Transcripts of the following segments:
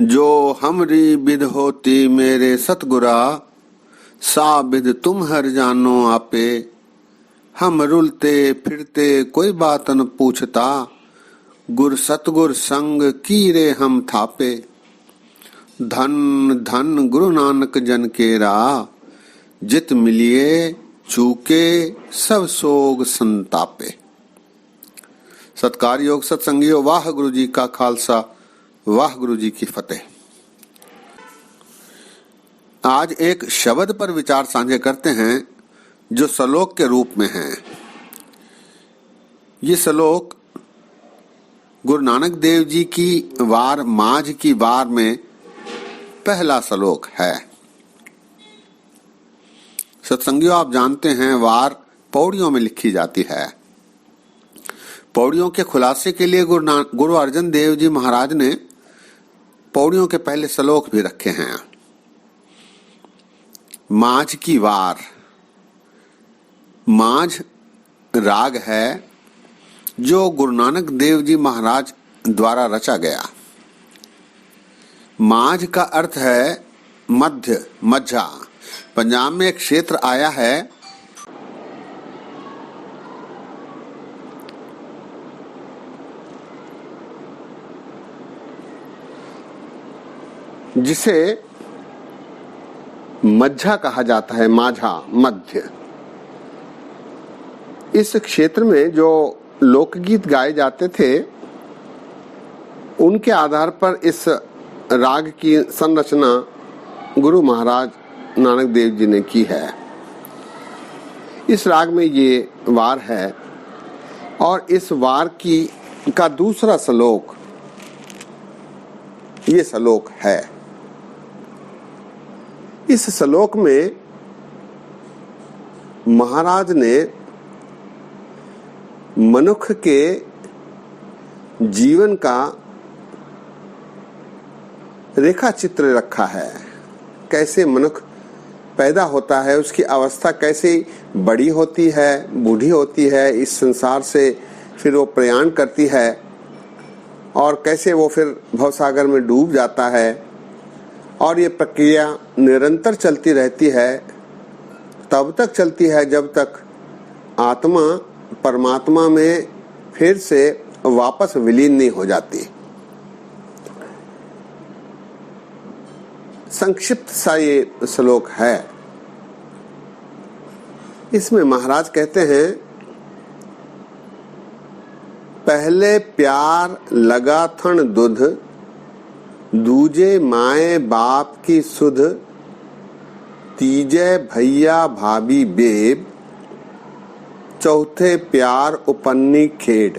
जो हमरी विध होती मेरे सतगुरा, सा विध तुम हर जानो आपे। हम रुलते फिरते कोई बात न पूछता, गुर सतगुर संग कीरे हम थापे। धन धन गुरु नानक जन केरा, जित मिलिए चूके सब सोग संतापे। सत्कार योग सत्संगियों, वाह गुरु जी का खालसा, वाह गुरु जी की फतेह। आज एक शब्द पर विचार साझे करते हैं जो श्लोक के रूप में है। ये श्लोक गुरु नानक देव जी की वार माझ की वार में पहला श्लोक है। सत्संगियों, आप जानते हैं वार पौड़ियों में लिखी जाती है। पौड़ियों के खुलासे के लिए गुरु अर्जन देव जी महाराज ने पौड़ियों के पहले श्लोक भी रखे हैं। माझ की वार, माझ राग है जो गुरु नानक देव जी महाराज द्वारा रचा गया। माझ का अर्थ है मध्य, मझा। पंजाब में एक क्षेत्र आया है जिसे मझा कहा जाता है, माझा, मध्य। इस क्षेत्र में जो लोकगीत गाए जाते थे उनके आधार पर इस राग की संरचना गुरु महाराज नानक देव जी ने की है। इस राग में ये वार है और इस वार का दूसरा श्लोक ये श्लोक है। इस श्लोक में महाराज ने मनुष्य के जीवन का रेखा चित्र रखा है। कैसे मनुष्य पैदा होता है, उसकी अवस्था कैसे बड़ी होती है, बूढ़ी होती है, इस संसार से फिर वो प्रयाण करती है और कैसे वो फिर भवसागर में डूब जाता है। और ये प्रक्रिया निरंतर चलती रहती है, तब तक चलती है जब तक आत्मा परमात्मा में फिर से वापस विलीन नहीं हो जाती। संक्षिप्त सा ये श्लोक है। इसमें महाराज कहते हैं, पहले प्यार लगा थन दुध, दूजे माए बाप की सुध, तीजे भैया भाभी बेब, चौथे प्यार उपन्नी खेड,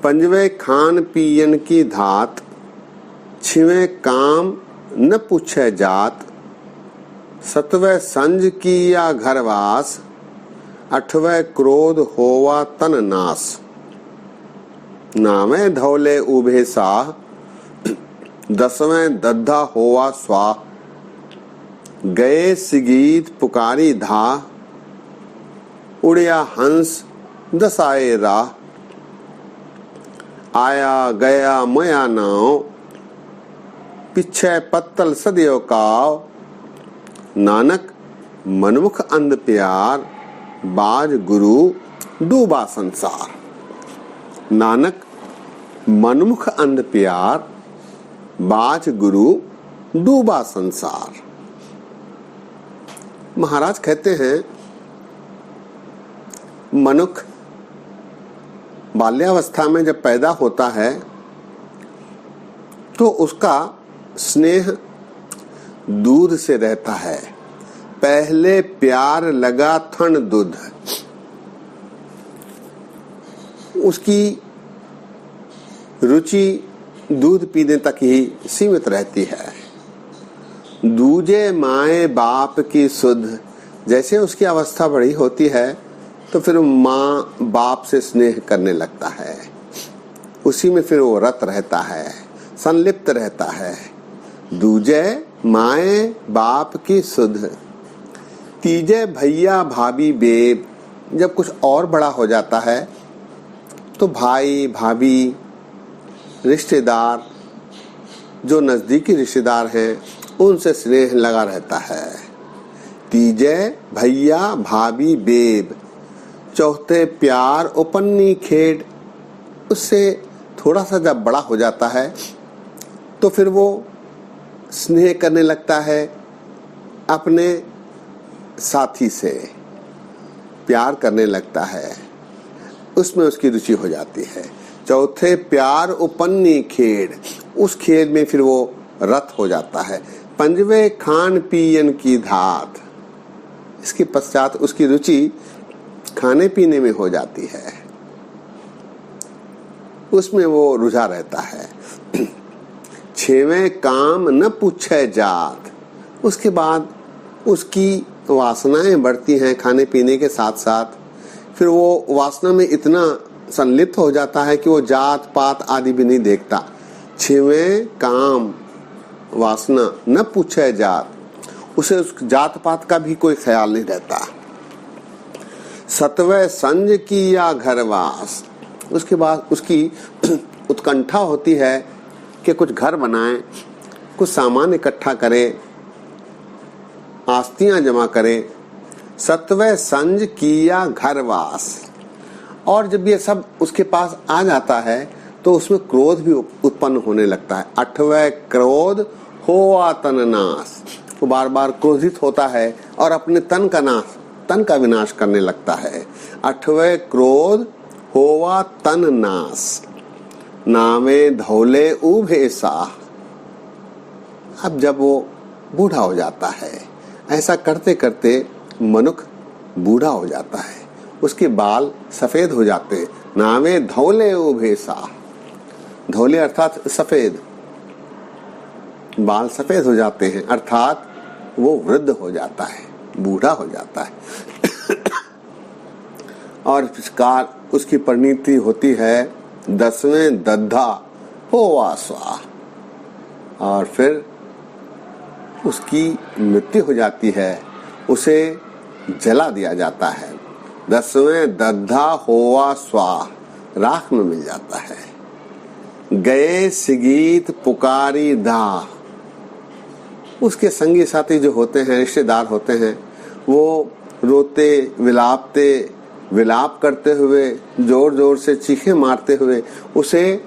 पंजवे खान पियन की धात, छिवे काम न पूछे जात, सतवे संज की या घरवास, अठवे क्रोध होवा तन नास, नावे धौले उभे साह, दसवें दद्धा होवा स्वाह, गए सिगीत पुकारी धा, उड़िया हंस दसाए राह, आया गया मया नाव, पिछे पत्तल सदियो काव, नानक मनमुख अंध प्यार, बाज गुरु डूबा संसार। नानक मनमुख अंध प्यार, बाज गुरु डूबा संसार। महाराज कहते हैं, मनुष्य बाल्यावस्था में जब पैदा होता है तो उसका स्नेह दूध से रहता है। पहले प्यार लगा थन दूध, उसकी रुचि दूध पीने तक ही सीमित रहती है। दूजे माए बाप की सुध, जैसे उसकी अवस्था बड़ी होती है तो फिर माँ बाप से स्नेह करने लगता है, उसी में फिर वो रत रहता है, संलिप्त रहता है। दूजे माए बाप की सुध, तीजे भैया भाभी बेब, जब कुछ और बड़ा हो जाता है तो भाई भाभी रिश्तेदार जो नजदीकी रिश्तेदार हैं उनसे स्नेह लगा रहता है। तीजे भैया भाभी बेब, चौथे प्यार उपन्नी खेड। उससे थोड़ा सा जब बड़ा हो जाता है तो फिर वो स्नेह करने लगता है अपने साथी से, प्यार करने लगता है, उसमें उसकी रुचि हो जाती है। चौथे प्यार उपन्नी खेड, उस खेल में फिर वो रत हो जाता है। पंजवे खान पियन की धात, इसके पश्चात उसकी रुचि खाने पीने में हो जाती है, उसमें वो रुझा रहता है। छेवें काम न पूछे जात, उसके बाद उसकी वासनाएं बढ़ती हैं खाने पीने के साथ साथ। फिर वो वासना में इतना संलिप्त हो जाता है कि वो जात पात आदि भी नहीं देखता। छेवें काम वासना न पूछे जात, उसे उस जात पात का भी कोई ख्याल नहीं रहता। सतवें संज की या घरवास, उसके बाद उसकी उत्कंठा होती है कि कुछ घर बनाए, कुछ सामान इकट्ठा करे, आस्तियां जमा करे। सतवें संज किया घरवास, और जब ये सब उसके पास आ जाता है तो उसमें क्रोध भी उत्पन्न होने लगता है। अठवें क्रोध होवा तन नाश, वो बार बार क्रोधित होता है और अपने तन का विनाश करने लगता है। अठवें क्रोध होवा तन नाश, नावे धौले उभे सा। अब जब वो बूढ़ा हो जाता है, ऐसा करते करते मनुष्य बूढ़ा हो जाता है, उसके बाल सफेद हो जाते हैं। नावे धौले उभे सा, धौले अर्थात सफेद, बाल सफेद हो जाते हैं, अर्थात वो वृद्ध हो जाता है, बूढ़ा हो जाता है। और इसकार उसकी परिणति होती है 10वें दद्धा होवा स्वा, और फिर उसकी मृत्यु हो जाती है, उसे जला दिया जाता है। 10वें दद्धा होवा स्वा, राख में मिल जाता है। गए सिगीत पुकारी दाह, उसके संगी साथी जो होते हैं, रिश्तेदार होते हैं, वो रोते विलाप करते हुए, जोर जोर से चीखें मारते हुए उसे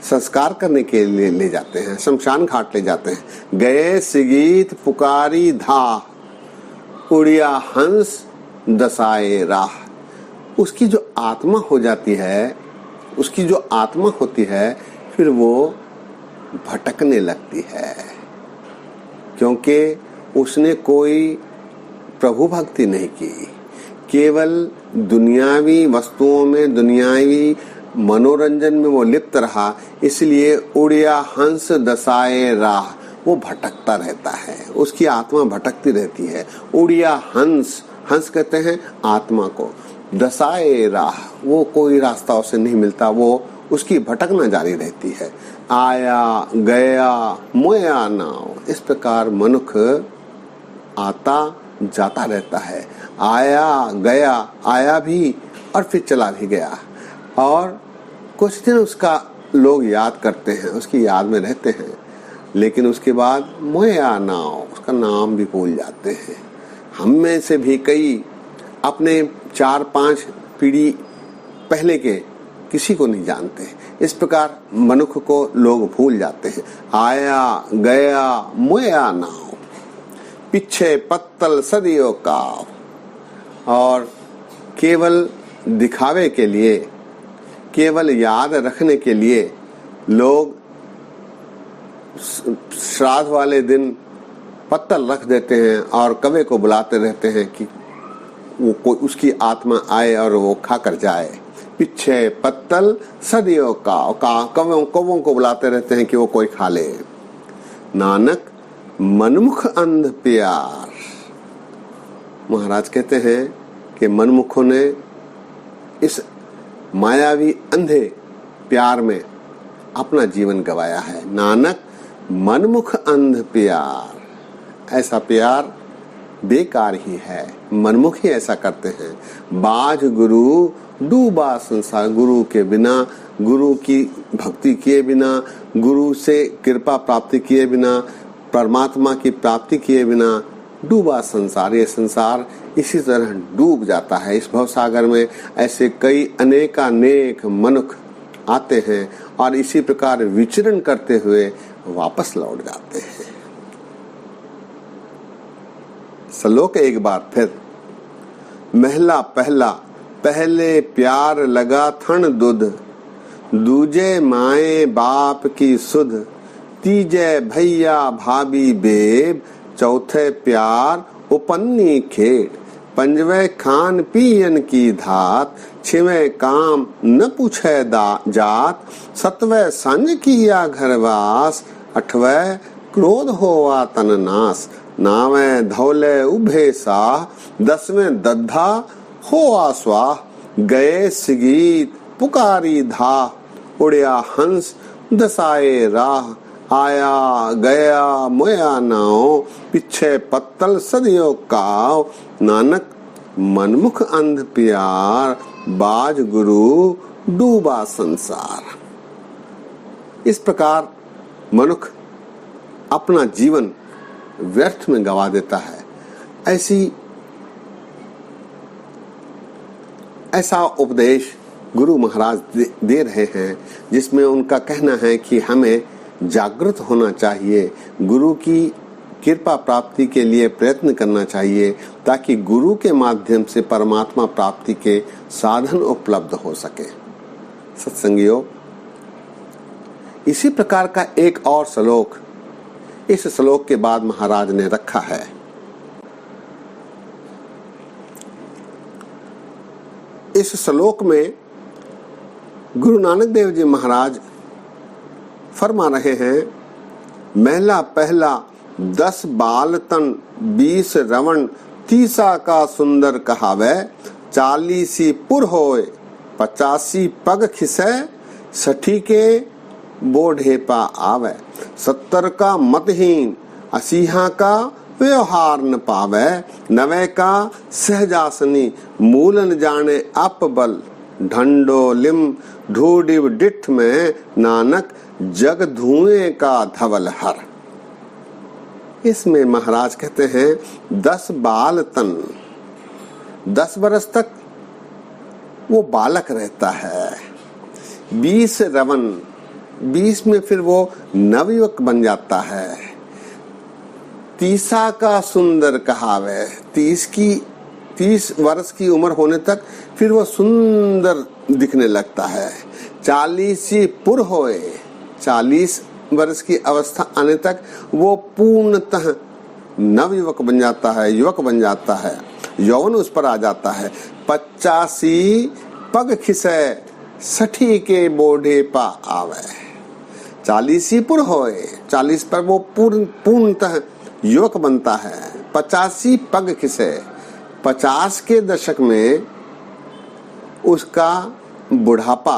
संस्कार करने के लिए ले जाते हैं, शमशान घाट ले जाते हैं। गए सिगीत पुकारी धा, उड़िया हंस दसाए राह। उसकी जो आत्मा हो जाती है, उसकी जो आत्मा होती है, फिर वो भटकने लगती है, क्योंकि उसने कोई प्रभु भक्ति नहीं की, केवल दुनियावी वस्तुओं में, दुनियावी मनोरंजन में वो लिप्त रहा। इसलिए उड़िया हंस दसाए राह, वो भटकता रहता है, उसकी आत्मा भटकती रहती है। उड़िया हंस, हंस कहते हैं आत्मा को, दसाए राह, वो कोई रास्ता उसे नहीं मिलता, वो उसकी भटकना जारी रहती है। आया गया मोया नाव, इस प्रकार मनुष्य आता जाता रहता है। आया गया, आया भी और फिर चला भी गया, और कुछ दिन उसका लोग याद करते हैं, उसकी याद में रहते हैं, लेकिन उसके बाद मोया नाव, उसका नाम भी भूल जाते हैं। हम में से भी कई अपने 4-5 पीढ़ी पहले के किसी को नहीं जानते। इस प्रकार मनुष्य को लोग भूल जाते हैं। आया गया मोया नाव, पीछे पत्तल सदियों का, और केवल दिखावे के लिए, केवल याद रखने के लिए लोग श्राद्ध वाले दिन पत्तल रख देते हैं और कवे को बुलाते रहते हैं कि वो कोई उसकी आत्मा आए और वो खाकर जाए। पीछे पत्तल सदियों का, कवों को बुलाते रहते हैं कि वो कोई खा ले। नानक मनमुख अंध प्यार, महाराज कहते हैं कि मनमुखों ने इस मायावी अंधे प्यार में अपना जीवन गवाया है। नानक मनमुख अंध प्यार, ऐसा प्यार बेकार ही है। मनमुख ही ऐसा करते हैं। बाझ गुरु डूबा संसार। गुरु के बिना, गुरु की भक्ति किए बिना, गुरु से कृपा प्राप्ति किए बिना, परमात्मा की प्राप्ति किए बिना डूबा संसार। ये संसार इसी तरह डूब जाता है। इस भवसागर में ऐसे कई अनेकानेक मनुष्य आते हैं और इसी प्रकार विचरण करते हुए वापस लौट जाते हैं। श्लोक एक बार फिर। महला पहला, पहले प्यार लगा थन दुध, दूजे माए बाप की सुध, तीजे भैया भाभी बेब, चौथे प्यार उपन्नी खेड़, पंजवे खान पियन की धात, छवे काम न पूछे जात, सतवे संज किया घरवास, अठवे क्रोध होवा तन नाश, नावे धौले उभे साह, दसवें दद्धा होवा स्वाह, गए सिगीत पुकारी धा, उड़या हंस दसाए राह, आया गया मोया नाव, पिछे पत्तल सदियों काव, नानक मनमुख अंध प्यार, बाज गुरु डूबा संसार। इस प्रकार मनुष्य अपना जीवन व्यर्थ में गवा देता है। ऐसा उपदेश गुरु महाराज दे रहे हैं, जिसमें उनका कहना है कि हमें जागृत होना चाहिए, गुरु की कृपा प्राप्ति के लिए प्रयत्न करना चाहिए, ताकि गुरु के माध्यम से परमात्मा प्राप्ति के साधन उपलब्ध हो सके। सत्संगियों, इसी प्रकार का एक और श्लोक इस श्लोक के बाद महाराज ने रखा है। इस श्लोक में गुरु नानक देव जी महाराज फरमा रहे हैं, महला पहला 10 बाल तन 20 रवण, 30 का सुंदर कहावे, 40 पुर होए 85 पग खिसे, 60 के बोढ़ेपा आवे, 70 का मतहीन, 80 का व्यवहार न पावे, 90 का सहजासनी, मूलन जाने अप बल, ढंडो लिम ढूडिव डिठ में, नानक जग धुएं का धवल हर। इसमें महाराज कहते हैं 10 बाल तन, 10 वर्ष तक वो बालक रहता है, 20 रवन, 20 में फिर वो नवयुवक बन जाता है, 30 का सुंदर कहावे, 30 वर्ष की उम्र होने तक फिर वो सुंदर दिखने लगता है, 40 पुर होए, 40 वर्ष की अवस्था आने तक वो पूर्णतः नवयुवक बन जाता है, युवक बन जाता है, यौवन उस पर आ जाता है, 85 पग खिसे, 60 के बोढ़े पा आवे, 40 पुर होए, 40 पर वो पूर्णतः युवक बनता है, 85 पग खिसे, 50 के दशक में उसका बुढ़ापा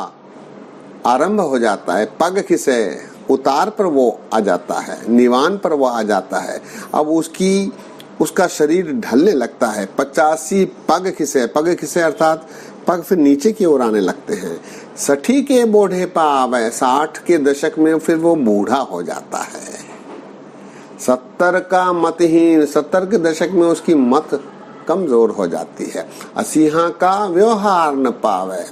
आरंभ हो जाता है, पग खिसे, उतार पर वो आ जाता है, निवान पर वो आ जाता है, अब उसका शरीर ढलने लगता है, 85 पग खिसे, पग खिसे अर्थात पग फिर नीचे की ओर आने लगते हैं, 60 के बोढ़े पा आवे, 60 के दशक में फिर वो बूढ़ा हो जाता है, 70 का मतहीन, 70 के दशक में उसकी मत कमजोर हो जाती है, 80 का व्यवहार न पावे,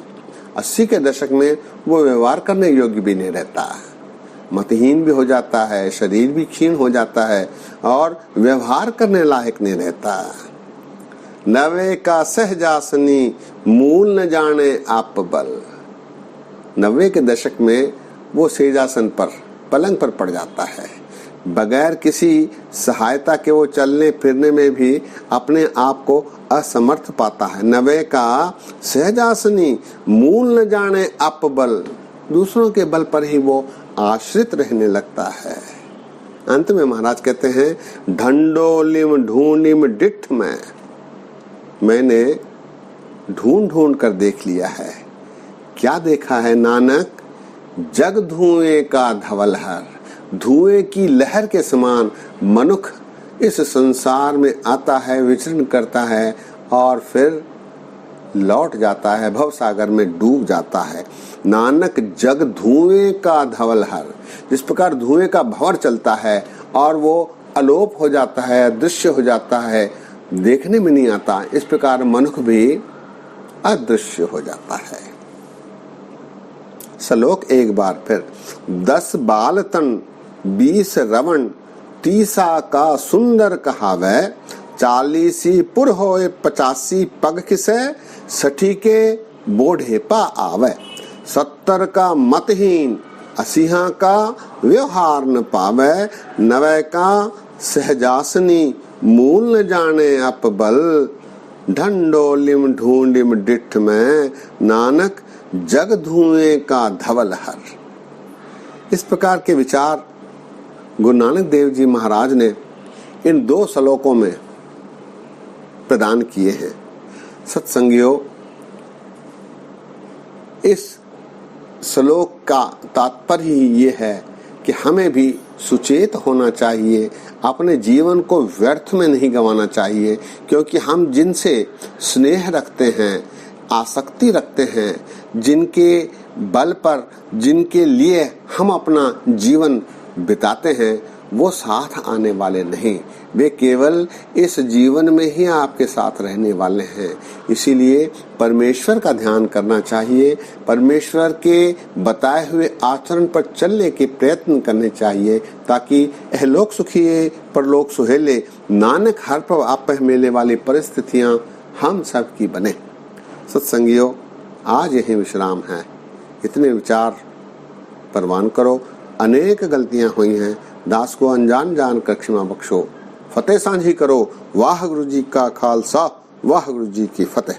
80 के दशक में वो व्यवहार करने योग्य भी नहीं रहता, मतहीन भी हो जाता है, शरीर भी क्षीण हो जाता है और व्यवहार करने लायक नहीं रहता, 90 का सहजासनी, मूल न जाने आप बल, 90 के दशक में वो सहजासन पर, पलंग पर पड़ जाता है, बगैर किसी सहायता के वो चलने फिरने में भी अपने आप को असमर्थ पाता है, 90 का सहजासनी, मूल न जाने आप बल, दूसरों के बल पर ही वो आश्रित रहने लगता है। अंत में महाराज कहते हैं, ढंडोलिम ढूंढिम डिठ में, मैंने ढूंढ कर देख लिया है, क्या देखा है नानक, जग धुएं का धवल हर, धुएं की लहर के समान मनुष्य इस संसार में आता है, विचरण करता है और फिर लौट जाता है, भव सागर में डूब जाता है। नानक जग धुएं का धवल हर, जिस प्रकार धुएं का भंवर चलता है और वो अलोप हो जाता है, अदृश्य हो जाता है, देखने में नहीं आता, इस प्रकार मनुष्य भी अदृश्य हो जाता है। श्लोक एक बार फिर। 10 बाल तन 20 रवण, 30 का सुंदर कहावै, 40 पुर होए 85 पग खिसे, 60 के बोढ़े पा आवे, 70 का मतहीन, 80 का व्यवहार न पावे, 90 का सहजासनी, मूल न जाने अप बल, ढंडोलिम ढूंढिम डिठ में, नानक जग धुएं का धवल हर। इस प्रकार के विचार गुरु नानक देव जी महाराज ने इन 2 श्लोकों में प्रदान किए हैं। सत्संगियों, इस श्लोक का तात्पर्य ही ये है कि हमें भी सुचेत होना चाहिए, अपने जीवन को व्यर्थ में नहीं गंवाना चाहिए, क्योंकि हम जिनसे स्नेह रखते हैं, आसक्ति रखते हैं, जिनके बल पर, जिनके लिए हम अपना जीवन बिताते हैं, वो साथ आने वाले नहीं, वे केवल इस जीवन में ही आपके साथ रहने वाले हैं। इसीलिए परमेश्वर का ध्यान करना चाहिए, परमेश्वर के बताए हुए आचरण पर चलने के प्रयत्न करने चाहिए, ताकि इहलोक सुखिए परलोक सुहेले, नानक हर पव आपह मेले वाली परिस्थितियां हम सब की बने। सत्संगियों, आज यही विश्राम है। इतने विचार परवान करो। अनेक गलतियां हुई हैं, दास को अनजान जान कर क्षमा बख्शो। फतेह सांझी करो। वाह गुरु जी का खालसा, वाह गुरु जी की फतेह।